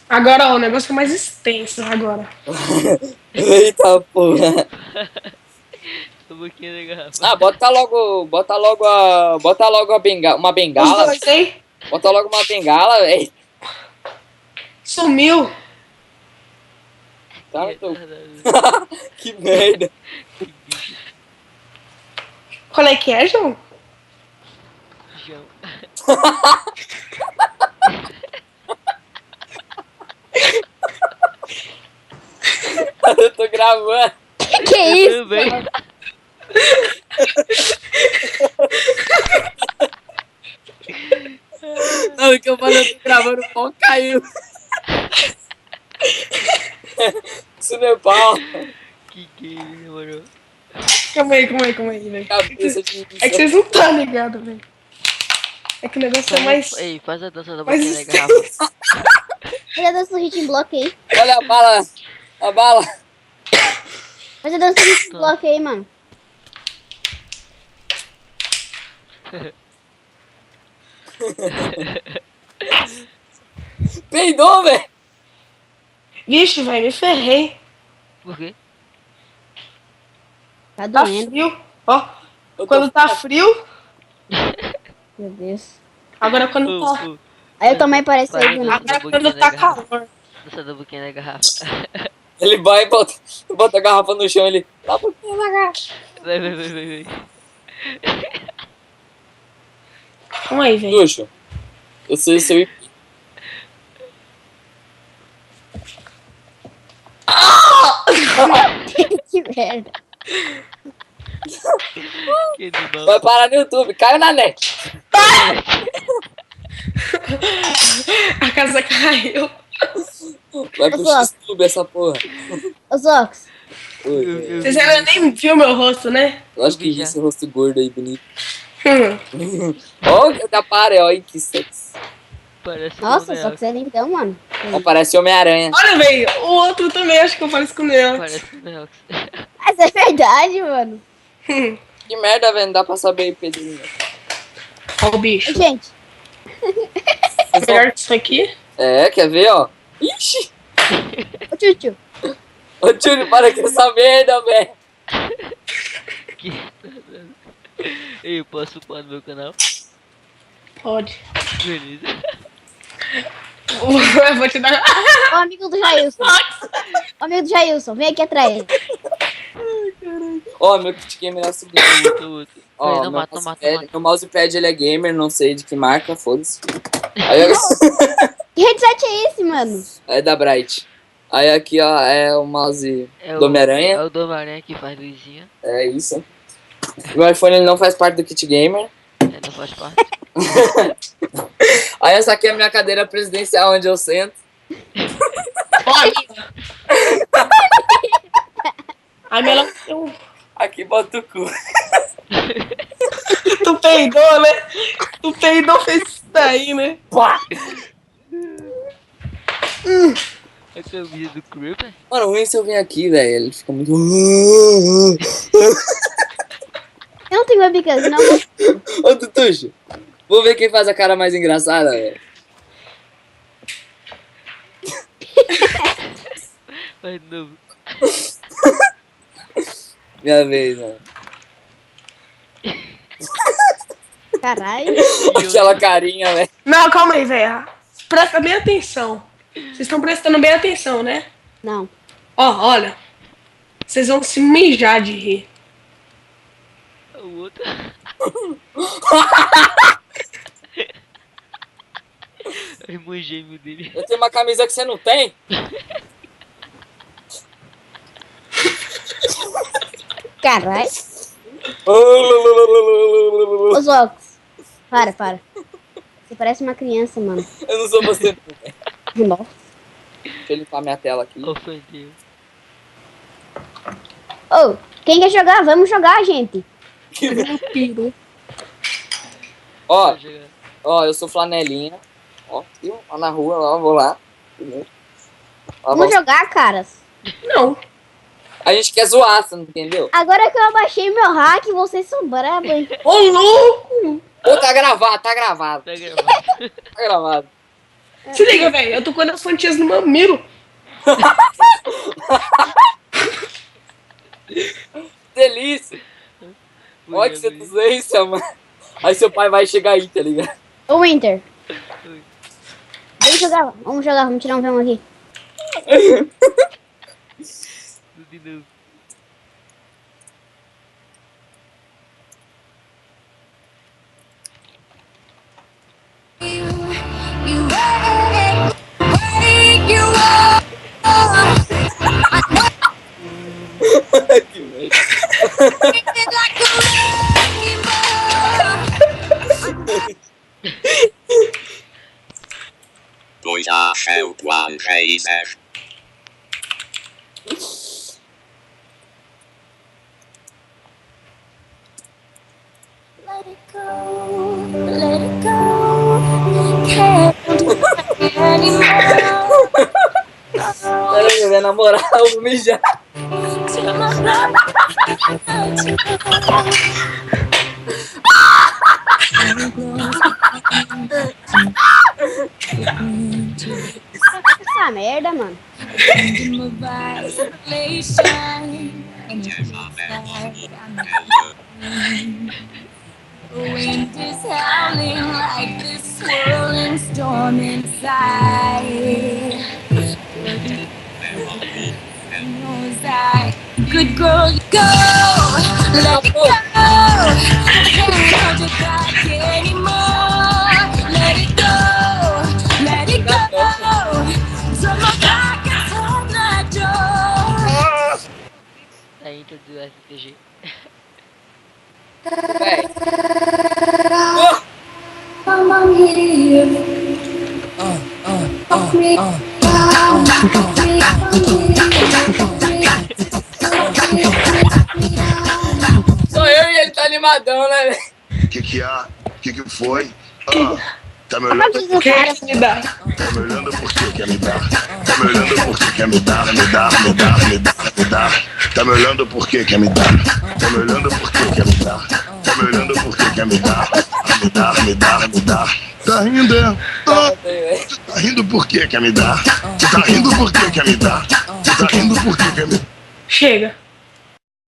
Agora, ó, o negócio é mais extenso agora. Eita porra. A boquinha da garrafa. Ah, bota logo uma Os bengala. dois, hein? Bota logo uma bengala, velho. Sumiu. Tá, que merda. Qual é que é, João? João. Eu tô gravando. Que isso? Também. Não, que eu falei, eu tô gravando, o pau caiu. Isso não é pau. Que demorou. Calma aí, velho. Cabeça de É que vocês não estão ligados, velho. É que o negócio é mais... Ei, faz a dança da mais boquinha da garrafa. Faz a dança do hit block aí. Olha a bala. A bala. Faz a dança do hit block aí, mano. Peidou, velho. Vixe, velho, me ferrei. Por quê? Tá Tá doendo. frio. Ó, Eu tô- quando tá frio... Meu Deus. Agora quando tá... Aí eu também pareço aí do nada. Agora quando tá calor. Dança da boquinha da garrafa. Ele vai e bota a garrafa no chão, ele... Tá pouquinho na garrafa. Vai. Calma aí, velho. Ducho, eu sou seu IP. Que merda. Que animal. Vai parar no YouTube, caiu na net. A casa caiu. Vai pro YouTube essa porra. Ô, Zox. Oi, velho. Vocês ainda nem viram meu rosto, né? Eu acho que Já. esse rosto gordo aí, bonito. Ó, da pare, ó, que sexy. Parece Nossa, um só que você é lindão, mano. Ó, parece Homem-Aranha. Olha, velho, o outro também acho que eu faço com o Neon. Parece um Neox. Mas é verdade, mano. Que merda, velho, não dá pra saber aí, Pedrinho. Ó o bicho. Gente, Melhor que isso aqui. É, quer ver, ó? Ixi! ô Tchutchu. Ô, Júlio, para com essa merda, velho. Que... Ei, eu posso upar no meu canal? Pode. Beleza. Eu vou te dar... Ô, amigo do Jailson. Ô, amigo do Jailson, vem aqui atrás. Ó, meu kit gamer é o seguinte. Outro. Ó, Não meu mata. meu mousepad ele é gamer, não sei de que marca, foda-se. Aí eu... Que headset é esse, mano? é da Bright. Aí aqui, ó, é o mouse É do Homem-Aranha. É o do Homem-Aranha que faz luzinha. É isso. Meu iPhone ele não faz parte do kit gamer. Não faz parte. Aí essa aqui é a minha cadeira presidencial onde eu sento. Ó, amiga. A Mela... Aqui bota o cu. Tu peidou, né? Tu peidou, fez isso daí, né? Pá! A camisa do Creeper. Mano, o ruim se eu vir aqui, velho, ele fica muito... Eu não tenho webcam, não. Ô, Tutuxo, vou ver quem faz a cara mais engraçada, velho. Faz de novo. Minha vez, mano. Caralho. Aquela carinha, velho. Não, calma aí, velho. Presta bem atenção. Vocês estão prestando bem atenção, né? Não. Ó, olha. Vocês vão se mijar de rir. O outro. O irmão gêmeo dele. Eu tenho uma camisa que você não tem. Caralho. Ô, Zox. Para. Você parece uma criança, mano. Eu não sou você. Nossa. Deixa eu limpar minha tela aqui. Ofendeu. Ô, quem quer jogar? Vamos jogar, gente. Ó, eu sou flanelinha. Ó, aqui, ó, na rua, ó, vou lá. Ó, Vamos jogar, caras. Não. A gente quer zoar, você não entendeu? Agora que eu abaixei meu hack, vocês são brabo, hein? Ô, louco! Pô, tá gravado, tá gravado. Tá gravado. Tá gravado. Se liga, velho. Eu tô com as fantias no mamilo. Delícia. Olha que você usa isso, mano. Aí seu pai vai chegar aí, tá ligado? Ô, Winter. Vamos jogar, vamos tirar um vão aqui. De novo. Que merda. Pójdę się Błąkejzer. Let it go, let it go. Can't do it anymore. Peraí, velho, na moral, eu vou mijar. To my blood. Essa merda, mano. The wind is howling like this swirling storm inside. Knows that good girl, you go, let it go. Can't hold you back anymore. Let it go. Turn my back and hold that door. A intro do STG. Véi. Come on here. Fuck me. Sou eu e ele tá animadão, né, velho? Que há? Que foi? Tá me olhando? Apaga Quem cara. me dá? Tá me olhando por que quer me dar? Tá me olhando por que quer me dar? Me dar. Tá me olhando por que quer me dar? Tá me olhando por que quer me dar? Tá me olhando por que quer me dar? Me dar. Tá rindo, é? Tá rindo por que quer me dar? Tá rindo por que quer me dar? Tá rindo por que quer me dar? Chega.